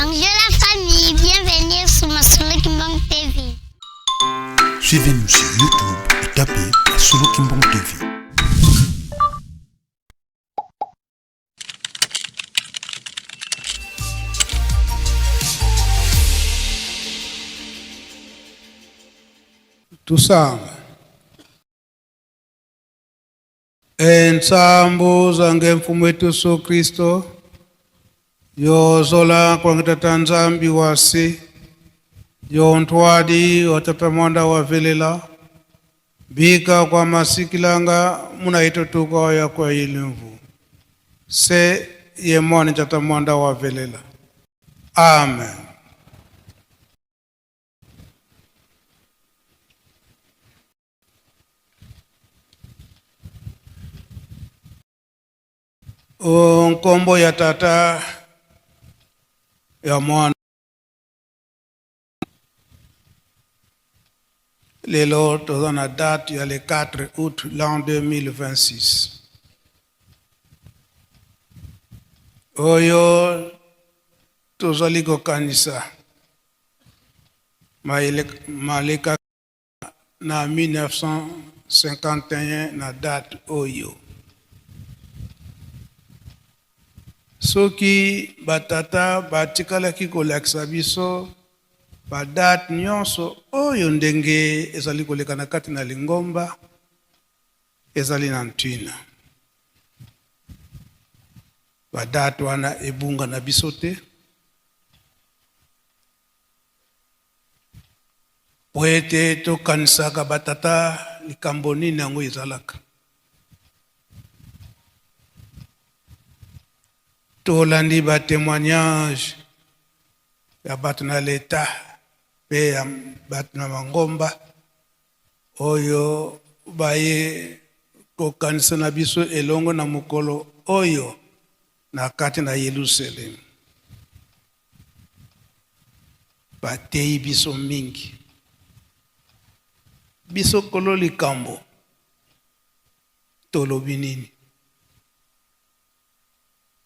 Bonjour la famille, bienvenue sur Masolo Kimbang TV. Suivez-nous sur YouTube et tapez Masolo Kimbang TV. Tusanga ensambu zange mfumu wetu Yesu Kristo yozola kwa ngitata nzambi wasi yontwadi watata mwanda wavelela bika kwa masikilanga munaitotuka ya kwa ilimvu se yemwani tata mwanda wavelela. Amen. Nkombo ya tata ya mwana lelo toza na date ya le 4 août l'an 2026 oyo tozali kokanisa maleka na 1951 na date oyo. Soki batata batikalaki kolakisa biso badate nyonso oyo ndenge ezali koleka na kati na lingomba ezali na ntina. Badate wana ebunga na biso te po ete tokanisaka batata likambo nini yango ezalaka. Tolandi ba témoignage ya bato na leta pe ya bato na mangomba oyo baye kokanisa na biso elongo na mokolo oyo na kati na Yerusalem. Batei biso mingi biso kolo likambo tolobi nini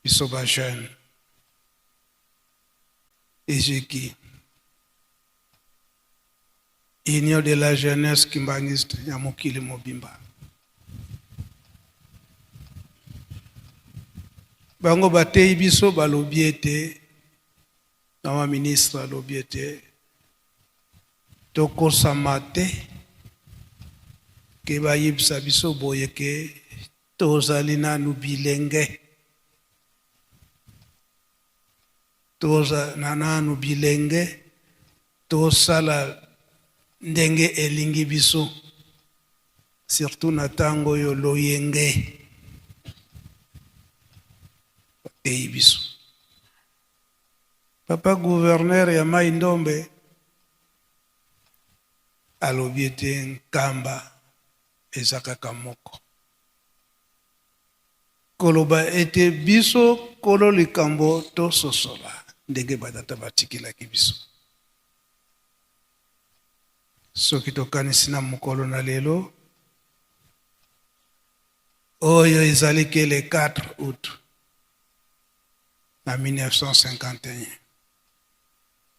biso ba jeune Ezeki Union de la jeunesse kimbangiste ya mokili mobimba bango batei biso balobi ete na ma ministre alobi ete tokosama te ke bayebisa biso boye ke tozali nanu bilenge toza nananu bilenge tosala ndenge elingi biso surtout na tango yo loyenge batei biso. Papa gouverneur ya Mai Ndombe alobi ete nkamba ezakaka moko koloba ete biso kolo likambo tososola ndenge batata batikilaki biso. Soki tokanisi na mokolo na lelo oyo ezali ke le 4 août na 1951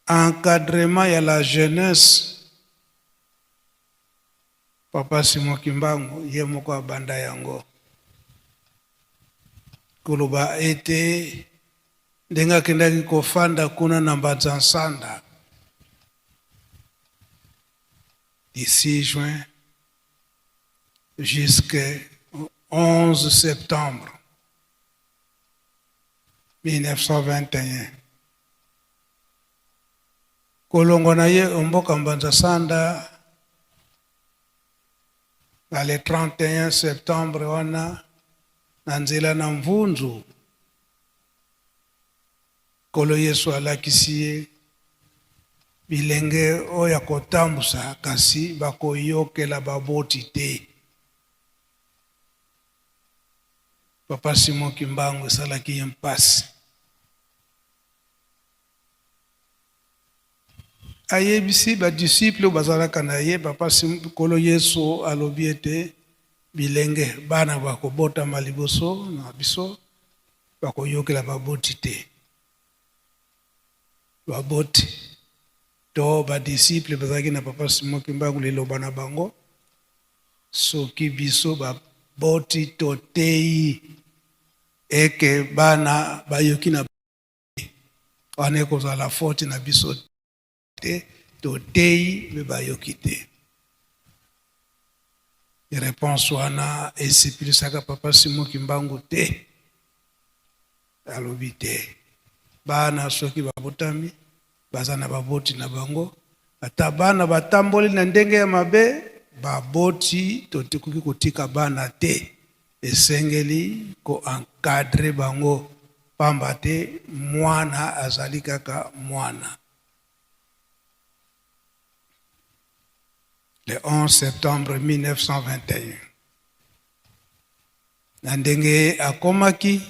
encadrement ya la jeunesse Papa Simon Kimbangu ye moko abanda yango koloba ete ndenge akendaki kofanda kuna na Mbanza-Nsanda du 6 juin jusqu'au 11 septembre 1921 kolongo na ye omboka Mbanza-Nsanda na le 31 septembre wana na nzela na Mvunzu kolo Yesu alakisi ye bilenge oya kotambusa kasi bakoyokela baboti te. Papa Simon Kimbangu esalaki ye mpasi ayebisi badisiple bazalaka na ye. Papa kolo Yesu alobi ete bilenge bana bakobotama liboso na biso bakoyokela baboti te. baboti to badisciple bazalaki na papa Simon Kimbangu liloba na bango soki biso baboti toteyi eke bana bayoki na wana ekozala foti na biso te toteyi mpe bayoki te. Réponse wana esipilisaka papa Simon Kimbangu te, alobi te bana soki babotami baza na baboti na bango, ata bana batamboli na ndenge ya mabe baboti totikoki kotika bana te, esengeli ko encadre bango pamba te mwana azali kaka mwana. Le 11 septembre 1921 na ndenge akomaki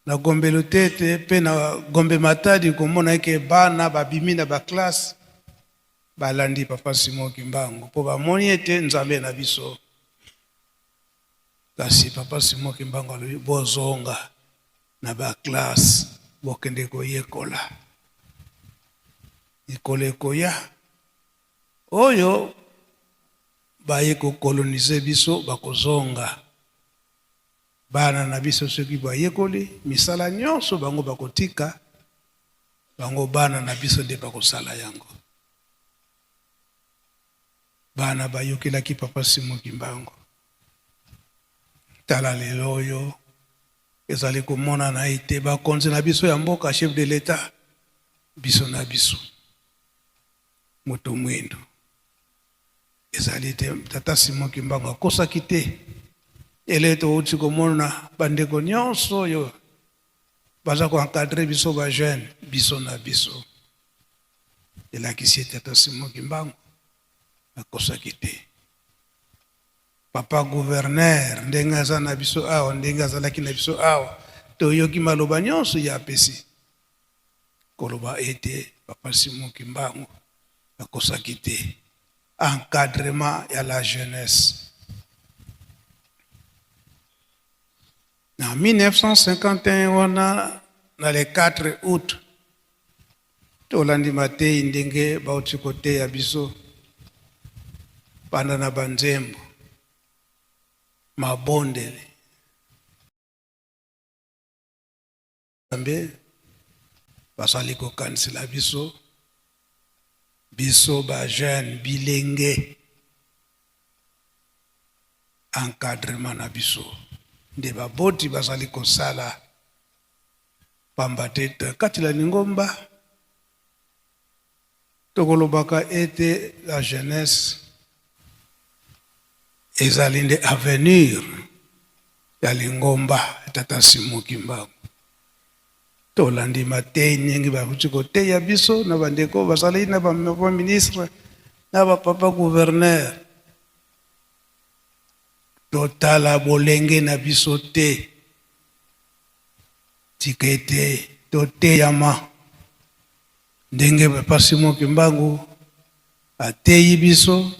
na gombelo tete pe na gombe matadi komona eke bana babimi na baklase balandi papa Simon Kimbangu po bamoni ete nzambe na biso. Kasi papa Simon Kimbangu alobi bozonga na baklase bokende koyekola ekolo ekoya oyo baye kokolonize biso bakozonga bana na biso soki bayekoli misala nyonso bango bakotika bango bana na biso nde bakosala yango. Bana bayokelaki papa Simon Kimbangu tala lelo oyo ezali komona na ete bakonzi na biso ya mboka chef de l'État biso na biso moto mwendo ezali te tata Simon Kimbangu akosaki te eleto uti komona bandeko nyonso oyo baza koencadre biso bajeune biso na biso elakisi tata Simon Kimbangu akosaki te. Papa gouverneur ndenge aza na biso awa ndenge azalaki na biso awa toyoki maloba nyonso ya apesi koloba ete papa Simon Kimbangu akosaki te encadrement ya la jeunesse. En 1951 wana na le 4 août tolandi matei ndenge bauti kote ya biso panda na banzembo mabondele ambe basali kokanisela biso biso ba jeune bilenge encadrement na biso nde baboti basali kosala pamba te kati la Lingomba tokolobaka ete la jeunesse ezali nde avenir ya Lingomba tata Simon Kimbangu. Tolandi matei ndenge bakuti koteya biso na bandeko basali na ba ministre na ba papa gouverneur totala bolenge na biso te tikete toteyama ndenge papa Simon Kimbangu ateyi biso,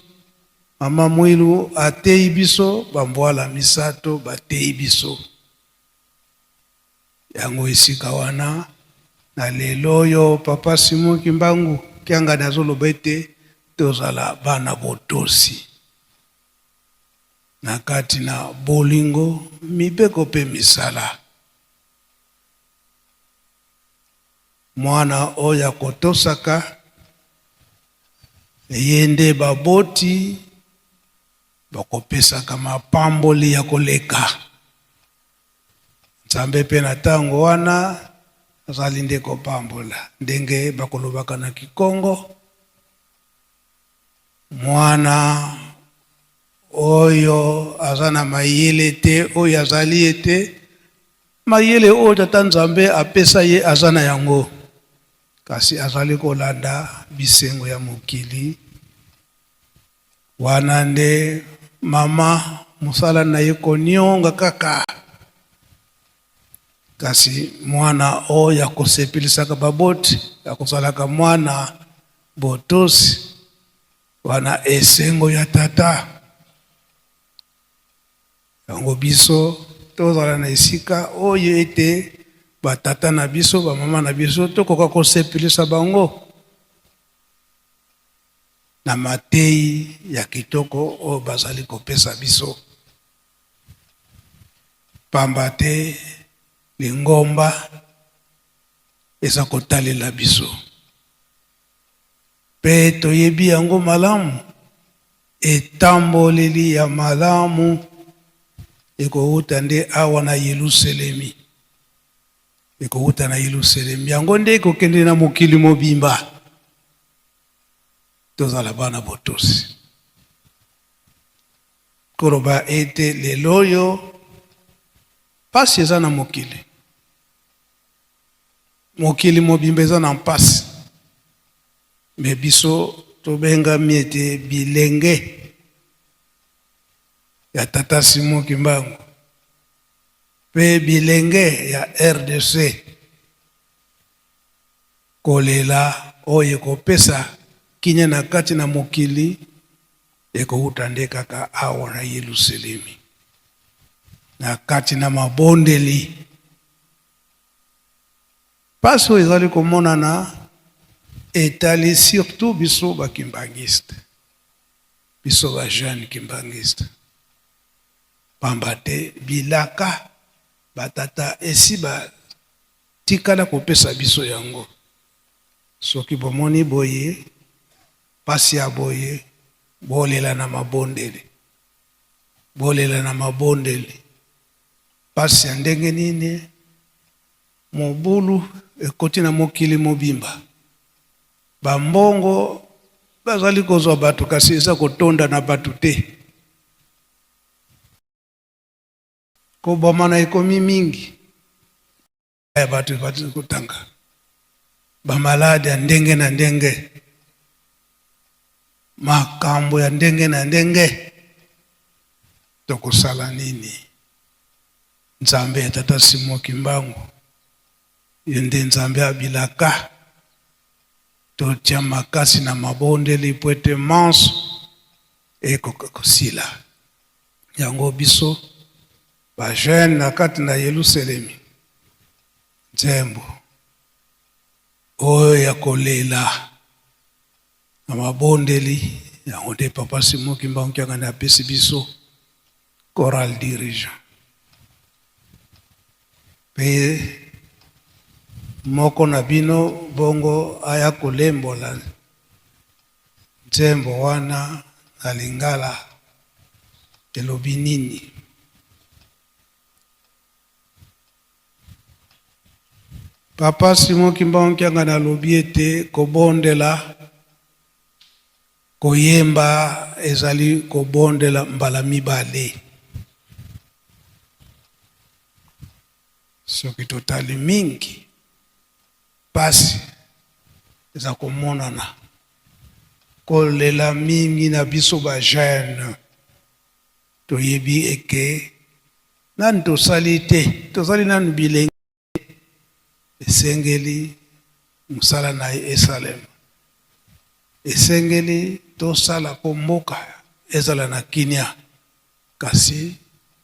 mama Mwilu ateyi biso, bambwala misato bateyi biso. Yango esika wana na lelo oyo papa Simon Kimbangu kianga nazoloba ete tozala bana botosi na kati na bolingo mibeko pe misala. Mwana oya kotosaka yende baboti bakopesa kama pamboli ya koleka. Nzambe pe na tango wana azali nde kopambola ndenge bakolobaka na Kikongo. Mwana oyo azana mayele te oyo azali ete mayele oyo tata Nzambe apesa ye azana yango, kasi azali kolanda bisengo ya mokili. Wana nde mama musala na ye konionga kaka, kasi mwana oyo akosepelisaka baboti akosalaka mwana botosi wana esengo ya tata. Yango biso tozala na esika oyo ete batata na biso bamama na biso tokoka kosepelisa bango na matei ya kitoko oyo bazali kopesa biso, pamba te lingomba eza kotalela biso mpe toyebi yango malamu. Etamboleli ya malamu ekouta nde awa na Yelusalemi, ekouta na Yelusalemi, yango nde ekokende na mokili mobimba. Tozala bana botosi koloba ete lelo oyo pasi eza na mokili, mokili mobimba eza na mpasi, me biso tobengami ete bilenge ya tata Simon Kimbangu mpe bilenge ya RDC kolela oyo ekopesa kinya na kati na mokili ekouta nde kaka awa na Yelusalemi, na kati na mabondeli. Pasi oyo ezali komonana etali surtout biso bakimbangiste, biso bajeune kimbangiste, pamba te bilaka batata esi batikala kopesa biso yango. Soki bomoni boye pasi ya boye, bolela na mabondeli, bolela na mabondeli. Pasi ya ndenge nini mobulu ekoti na mokili mobimba, bambongo bazali kozwa bato kasi eza kotonda na bato te, kobomana ekomi mingi ya bato bazali kotanga, bamaladi ya ndenge na ndenge, makambo ya ndenge na ndenge. Tokosala nini? Nzambe ya tata Simon Kimbangu yende nzambe ya bilaka, totia makasi na mabondeli po ete manso ekokosila yango. Biso bajeune na kati na Yelusalemi, nzembo oyo ya kolela na mabondeli yango nde papa Simon Kimbangu kiangana apesi biso choral dirigeant. Pe moko na bino bongo aya kolembola nzembo wana na Lingala elobi nini? Papa Simon Kimbangu kiangana alobi ete kobondela koyemba ezali kobondela mbala mibale. Soki totali mingi pasi eza komonana, kolela mingi na biso ba jeune toyebi eke nani tosali te, tozali nani bilenge esengeli musala na esalema, esengeli tosala po mboka ezala na kinya, kasi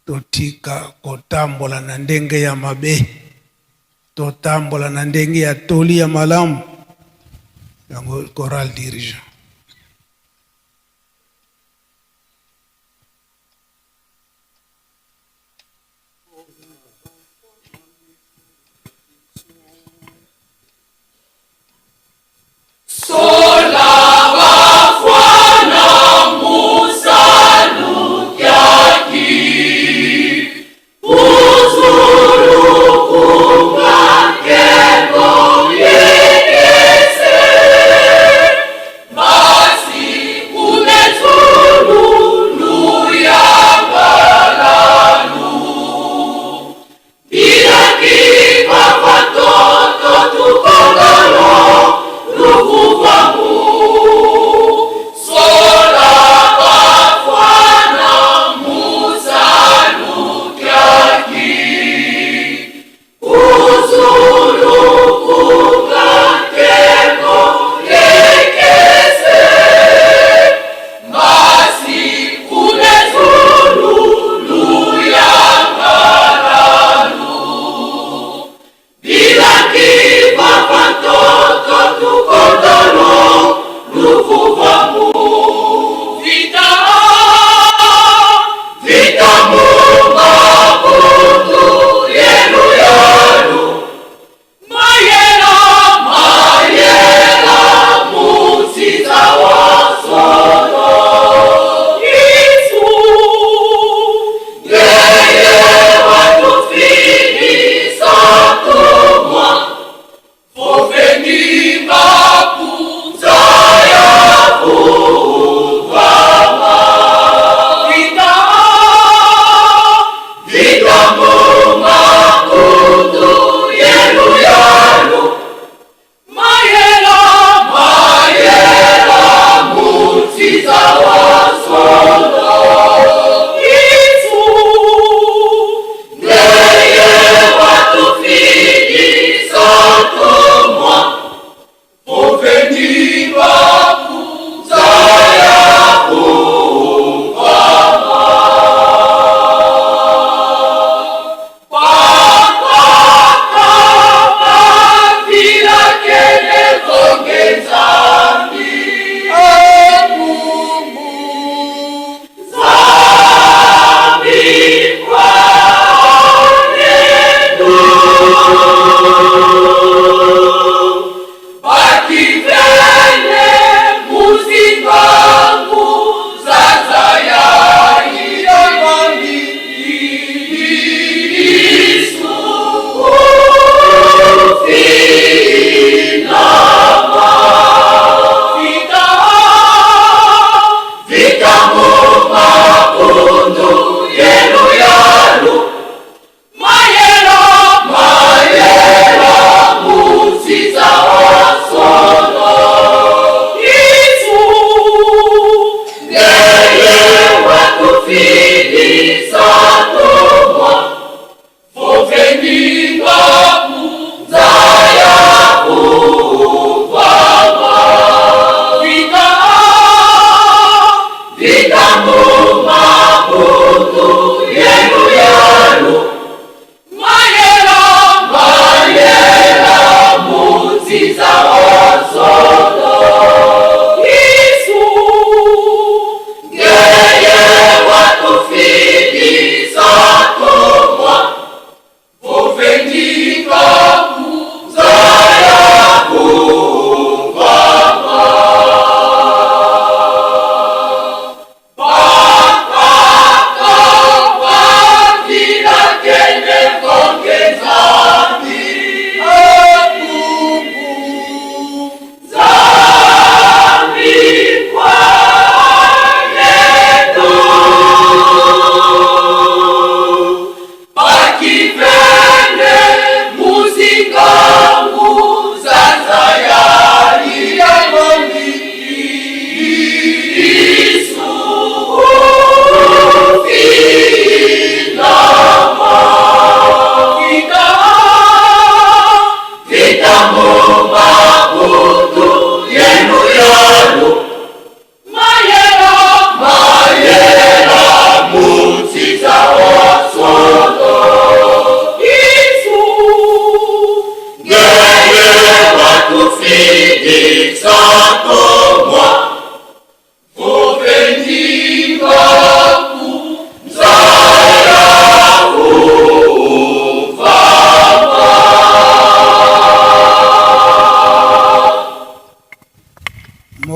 totika kotambola na ndenge ya mabe, totambola na ndenge ya toli ya malamu. Yango choral dirigeant. Ma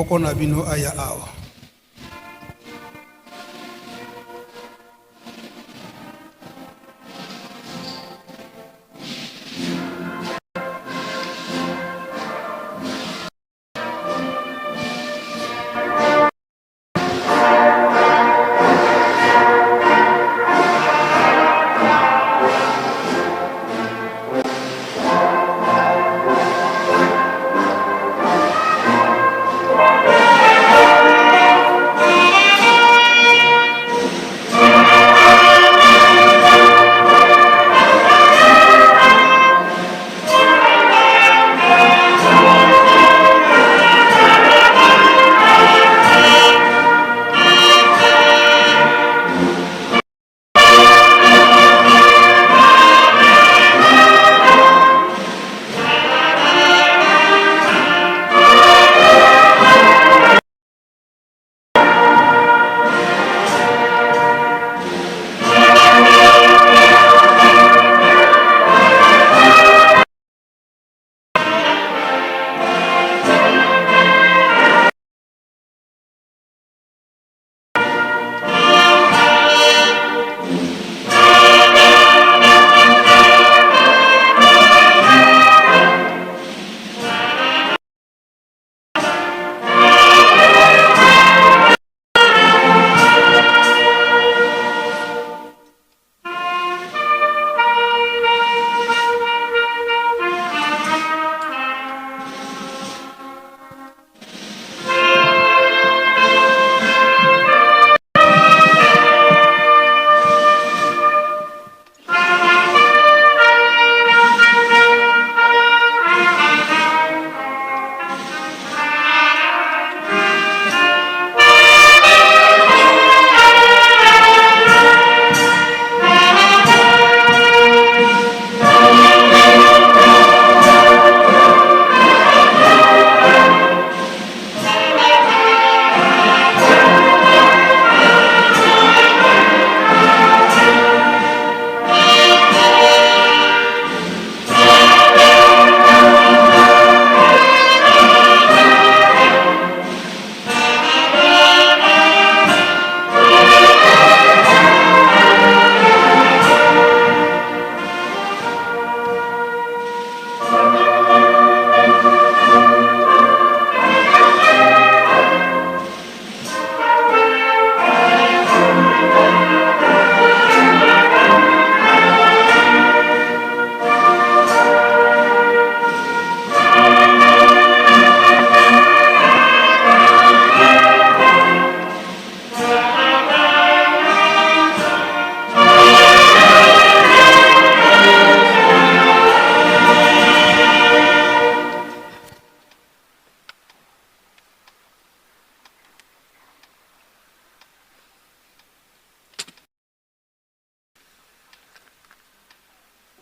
moko na bino aya awa.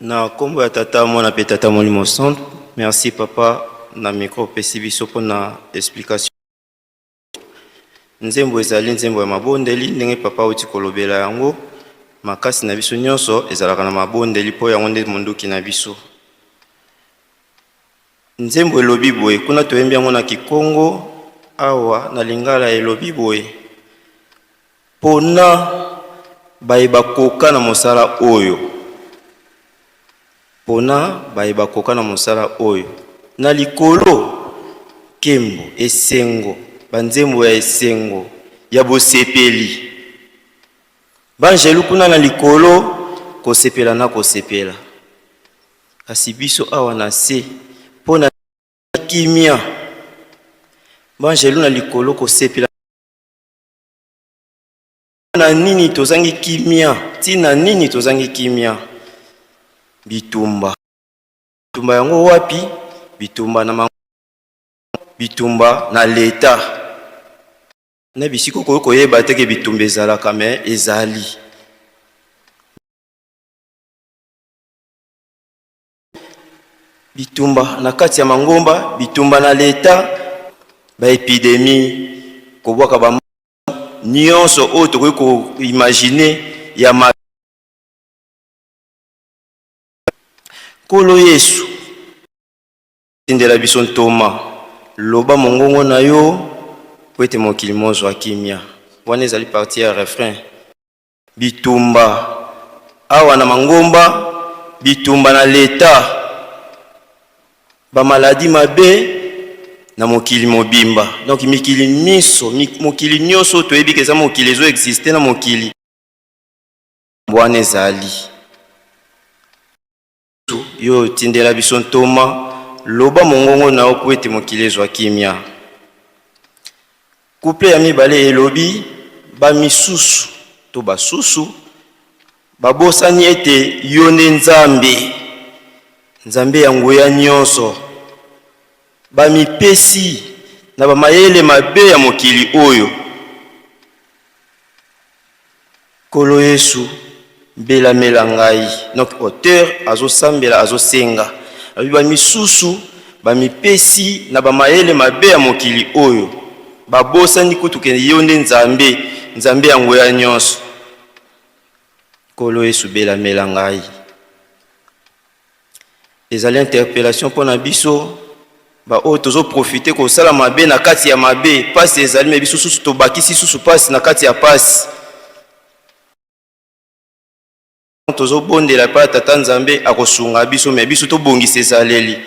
Na kombo ya tata mwana pe tata molimo centre. Merci papa na micro pesi biso pona explication. Nzembo ezali nzembo ya mabondeli ndenge papa uti kolobela yango makasi na biso nyonso ezalaka na mabondeli po yango nde monduki na biso. Nzembo elobi boye kuna toyembi yango na Kikongo awa na Lingala elobi boye pona bayeba koka na mosala oyo. Pona bayeba koka na mosala oyo na likolo kembo esengo banzembo ya esengo ya bosepeli banjelu kuna na likolo kosepela na kosepela kasi biso awa na se pona kimia banjelu na likolo kosepela na nini tozangi kimia tina nini tozangi kimia bitumba bitumba yango wapi bitumba na bitumba na leta na bisiko koyeba teke bitumba ezalaka me ezali bitumba na kati ya mangomba bitumba na leta ba epidemie kobwaka ba nyonso oyo tokoki koimagine ya Kolo Yesu tindela biso ntoma loba mongongo na yo po ete mokili mozwa kimia wana ezali parti ya refrain bitumba awa na mangomba bitumba na leta bamaladi mabe na mokili mobimba donc mikili miso mokili nyonso toyebi ke eza mokili ezo existe na mokili wana ezali yo tindela biso ntoma loba mongongo na po ete mokili ezwa kimia couple ya mibale elobi bamisusu to basusu babosani ete yo nde nzambe ya nguya nyonso bamipesi na bamayele mabe ya mokili oyo Nkolo Yesu belamela ngai donc auteur azosambela azosenga abi bamisusu bamipesi na bamayele mabe ya mokili oyo babosani kutu ke yo nde nzambe ya nguya nyonso Nkolo Yesu belamela ngai ezali interpellation mpona biso oyo tozoprofite kosala mabe na kati ya mabe pasi ezali me biso susu tobakisi susu pasi na kati ya pasi tozobondela pa tata nzambe akosunga biso me biso tobongisa ezaleli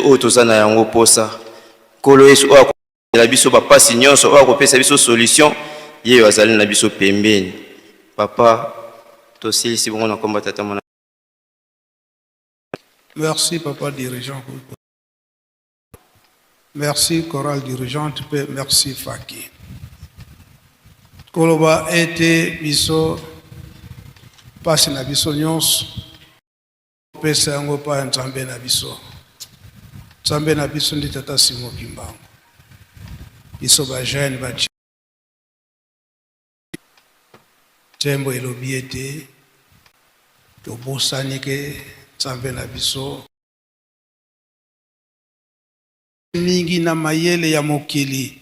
oyo toza na yango posa Nkolo Yesu oyo akobondela biso bapasi nyonso oyo akopesa biso solution yeyo azali na biso pembeni papa tosilisi bongo na komba tata mona. Merci papa dirigeant. Merci chorale dirigeante, merci Faki. Koloba ete biso pasi na biso nyonso pesa yango pa nzambe na biso. Nzambe na biso ndi tata Simo Kimbangu. Biso ba jeune ba tembo elobi ete tobosani ke nzambe na biso mingi na mayele ya mokili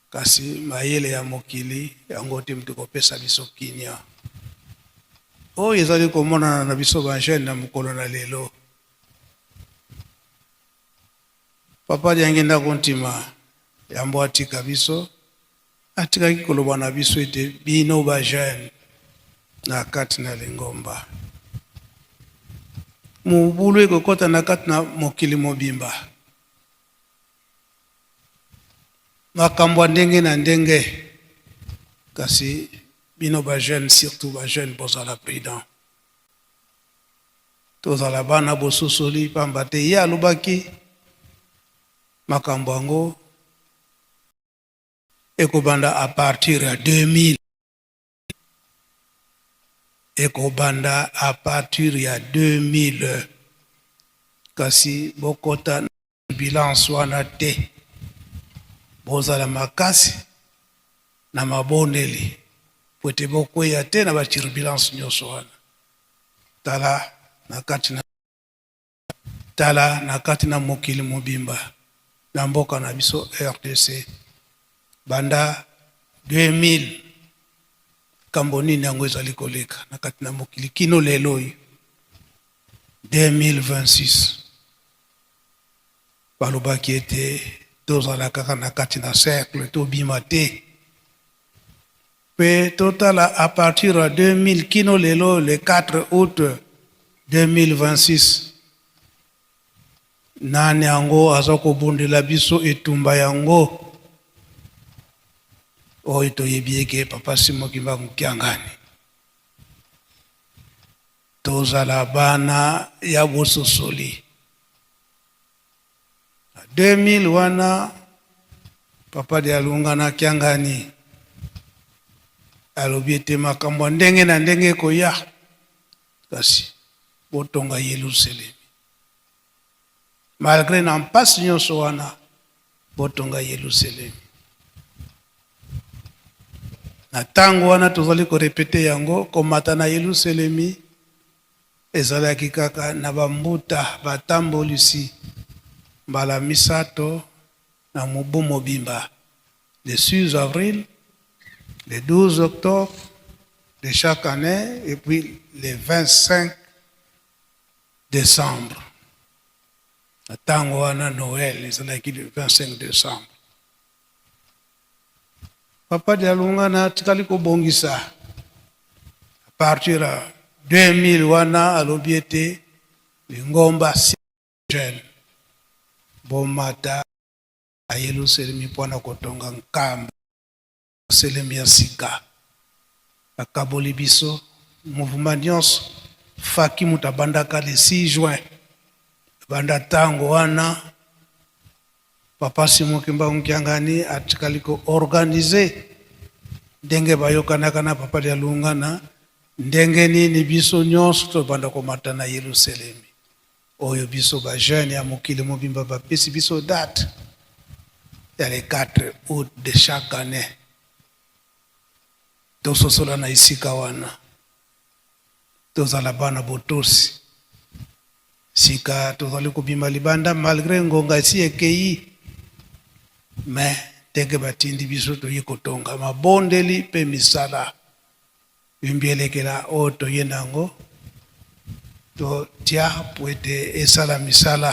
kasi mayele ya mokili yango te mtu kopesa biso kinya oyo ezali komonana na biso banjeune na mokolo na lelo papa yange ndako ntima yambo atika biso atikaki koloba na biso ete bino bajeune na kati na lingomba mubulu ekokota na kati na mokili mobimba makambo ndenge na ndenge kasi bino ba jeune surtout ba jeune bozala prudent tozala bana bososoli pamba te ye alobaki makambo yango ekobanda à partir ya 2000 ekobanda à partir ya 2000 kasi bokota bilance wana te bozala makasi na mabondeli po ete bokweya te na bacirbilance nyonso wana tala na kati na mokili mobimba na mboka na biso RDC banda 2000 kambo nini yango ezali koleka na kati na mokili kino lelo oyo 2026 balobaki ete tozala kaka na kati na cercle tobima te pe totala à partir ya 2000 kino lelo le 4 août 2026 nani yango aza kobondela biso etumba yango oyo toyebi eke papa Simo Kimbangu Kiangani tozala bana ya bososoli 2000 wana papa de alunga na Kiangani alobi ete makambo ndenge na ndenge koya kasi botonga Yerusalemi malgré na mpasi nyonso wana botonga Yerusalemi na tango wana tozali korepete yango komata na Yerusalemi ezalaki kaka na bambuta batambolisi mbala misato na mobu mobimba le 6 avril, le 12 octobre de chaque année et puis le 25 décembre. na ntango wana Noël ezalaki le 25 décembre. Papa Dialungana atikali kobongisa à partir ya 2000 wana alobi ete lingomba si jeune bomata ayeluselemi mpona kotonga nkambo selemi ya sika akaboli biso mouvement nyonso faki mutu abandaka le 6 juin banda ntango wana Papa Simon Kimbangu Nkiangani atikali ko-organize ndenge bayokanaka na Papa Dialungana ndenge nini biso nyonso tobanda komata na Yerusalemi oyo biso ba jeune ya mokili mobimba bapesi biso date ya le 4 août de chaque année tososola na isika wana tozala bana botosi sika tozali kobima libanda malgré ngonga esi ekei mais ndenge batindi biso toye kotonga mabondeli mpe misala bimbielekela oyo toye nango totia po ete esala misala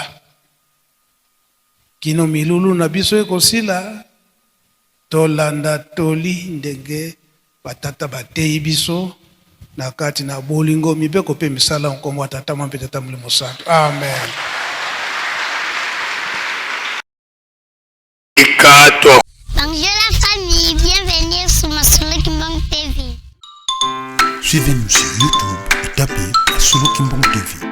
kino milulu na biso ekosila tolanda toli ndenge batata bateyi biso na kati na bolingo mibeko mpe misala nkombo ya tata mwa mpe tata molimo santo. Amen. Bonjour la famille, bienvenue sur Masolo Kimbang TV. Suivez-nous sur YouTube et tapez Masolo Kimbang TV.